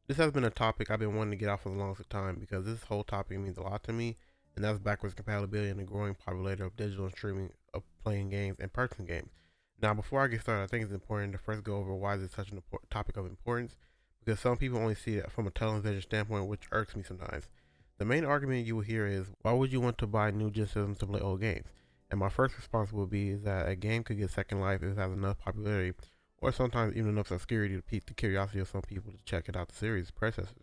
This has been a topic I've been wanting to get off for the longest time because this whole topic means a lot to me, and that's backwards compatibility and the growing popularity of digital streaming of playing games and purchasing games. Now, before I get started, I think it's important to first go over why this is such an topic of importance, because some people only see it from a television standpoint, which irks me sometimes. The main argument you will hear is, why would you want to buy new gen systems to play old games? And my first response will be is that a game could get second life if it has enough popularity or sometimes even enough obscurity to pique the curiosity of some people to check it out the series' predecessors,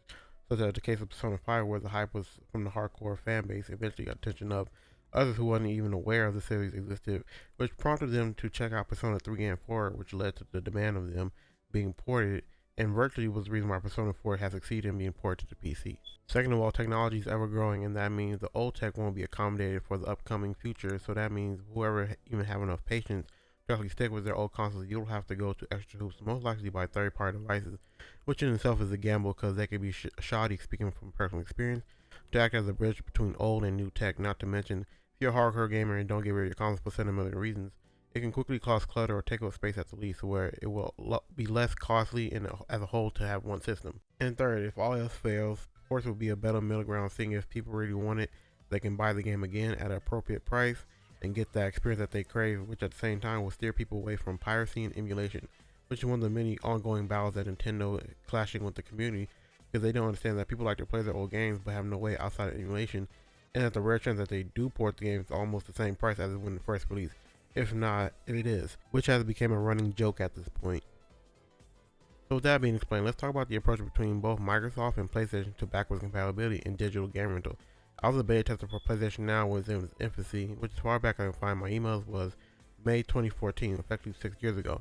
such as the case of Persona 5, where the hype was from the hardcore fan base eventually got attention of others who wasn't even aware of the series existed, which prompted them to check out Persona 3 and 4, which led to the demand of them being ported, and virtually was the reason why Persona 4 has succeeded in being ported to the PC. Second of all, technology is ever growing, and that means the old tech won't be accommodated for the upcoming future, so that means whoever even have enough patience to actually stick with their old consoles, you'll have to go to extra hoops, most likely by third-party devices, which in itself is a gamble because they can be shoddy, speaking from personal experience, to act as a bridge between old and new tech. Not to mention, if you're a hardcore gamer and don't get rid of your console for sentimental reasons, it can quickly cause clutter or take up space at the least, where it will be less costly as a whole to have one system. And third, if all else fails, ports will be a better middle ground, seeing if people really want it, they can buy the game again at an appropriate price and get that experience that they crave, which at the same time will steer people away from piracy and emulation, which is one of the many ongoing battles that Nintendo is clashing with the community because they don't understand that people like to play their old games but have no way outside of emulation, and that the rare chance that they do port the game is almost the same price as when it first released. If not, it is, which has become a running joke at this point. So with that being explained, let's talk about the approach between both Microsoft and PlayStation to backwards compatibility in digital game rental. I was a beta tester for PlayStation Now was in its infancy, which as far back I can find my emails was May 2014, effectively 6 years ago.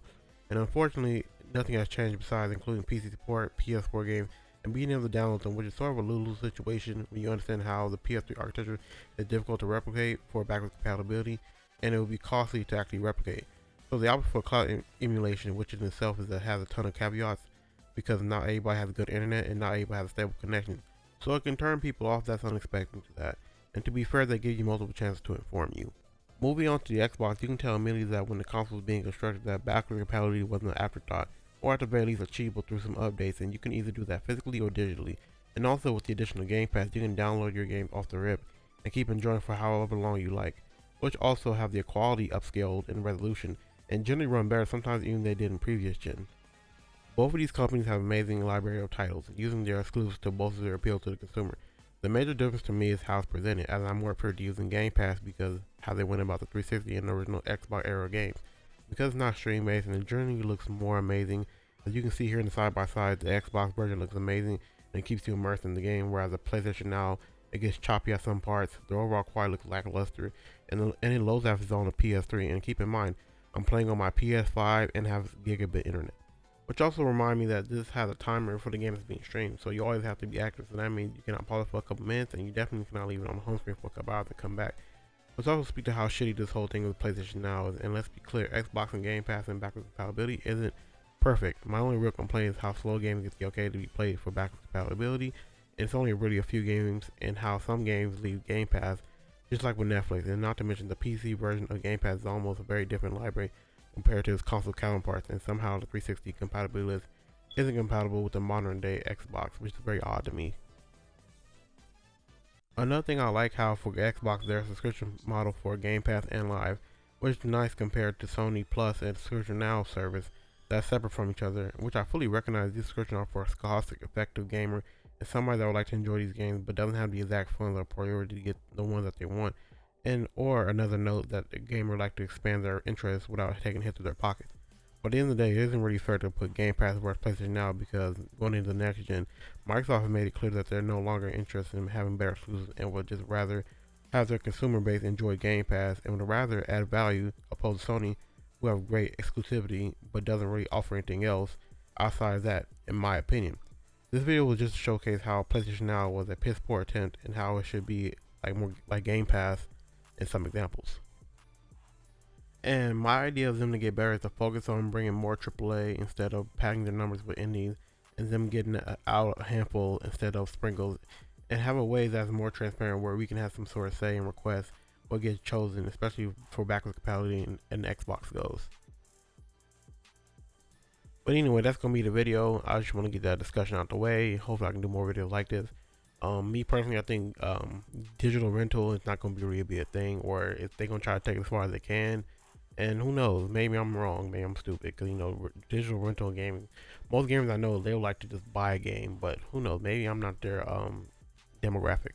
And unfortunately, nothing has changed besides including PC support, PS4 games, and being able to download them, which is sort of a lose-lose situation when you understand how the PS3 architecture is difficult to replicate for backwards compatibility, and it will be costly to actually replicate. So the option for cloud emulation, which in itself has a ton of caveats, because not everybody has good internet and not everybody has a stable connection. So it can turn people off that's unexpected to that. And to be fair, they give you multiple chances to inform you. Moving on to the Xbox, you can tell immediately that when the console was being constructed that backward compatibility wasn't an afterthought, or at the very least achievable through some updates, and you can either do that physically or digitally. And also with the additional Game Pass, you can download your games off the rip and keep enjoying for however long you like, which also have their quality upscaled in resolution and generally run better sometimes even they did in previous gen. Both of these companies have amazing library of titles, using their exclusives to bolster their appeal to the consumer. The major difference to me is how it's presented, as I'm more preferred to using Game Pass because how they went about the 360 and the original Xbox era games. Because it's not stream based and the journey looks more amazing, as you can see here in the side by side, the Xbox version looks amazing and it keeps you immersed in the game, whereas the PlayStation Now it gets choppy at some parts, the overall quality looks lackluster, and it loads after it's on the PS3. And keep in mind, I'm playing on my PS5 and have gigabit internet. Which also remind me that this has a timer for the game that's being streamed, so you always have to be active. So that means you cannot pause it for a couple minutes, and you definitely cannot leave it on the home screen for a couple hours and come back. Let's also speak to how shitty this whole thing with PlayStation Now is, and let's be clear, Xbox and Game Pass and backwards compatibility isn't perfect. My only real complaint is how slow games get the okay to be played for backwards compatibility, and it's only really a few games, and how some games leave Game Pass, just like with Netflix, and not to mention the PC version of Game Pass is almost a very different library compared to its console counterparts, and somehow the 360 compatibility list isn't compatible with the modern day Xbox, which is very odd to me. Another thing I like how for Xbox their subscription model for Game Pass and Live, which is nice compared to Sony Plus and Subscription Now service that's separate from each other, which I fully recognize these subscriptions are for a scholastic, effective gamer and somebody that would like to enjoy these games but doesn't have the exact funds or priority to get the ones that they want. And or another note that a gamer like to expand their interests without taking hits to their pockets. But at the end of the day, it isn't really fair to put Game Pass versus PlayStation Now because going into the next gen, Microsoft has made it clear that they're no longer interested in having better exclusives and would just rather have their consumer base enjoy Game Pass and would rather add value opposed to Sony, who have great exclusivity but doesn't really offer anything else outside of that, in my opinion. This video was just to showcase how PlayStation Now was a piss poor attempt and how it should be like more like Game Pass in some examples. And my idea of them to get better is to focus on bringing more AAA instead of padding their numbers with indies, and them getting out a handful instead of sprinkles, and have a way that's more transparent where we can have some sort of say and request what gets chosen, especially for backwards compatibility and Xbox goes. But anyway, that's gonna be the video. I just want to get that discussion out the way. Hopefully, I can do more videos like this. Me personally, I think digital rental is not gonna be really be a thing, or if they're gonna try to take it as far as they can. And who knows? Maybe I'm wrong. Maybe I'm stupid because digital rental gaming. Most gamers I know they would like to just buy a game, but who knows? Maybe I'm not their demographic.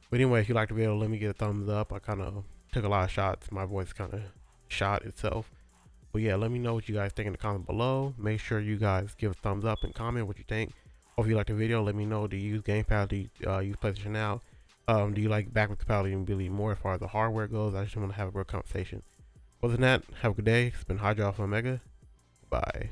But anyway, if you like the video, let me get a thumbs up. I kind of took a lot of shots. My voice kind of shot itself. But yeah, let me know what you guys think in the comments below. Make sure you guys give a thumbs up and comment what you think. Or if you like the video, let me know. Do you use gamepass? Do you use PlayStation Now? Do you like backwards compatibility and really more as far as the hardware goes? I just want to have a real conversation. Other than that, have a good day. It's been Hydra Alpha Omega. Bye.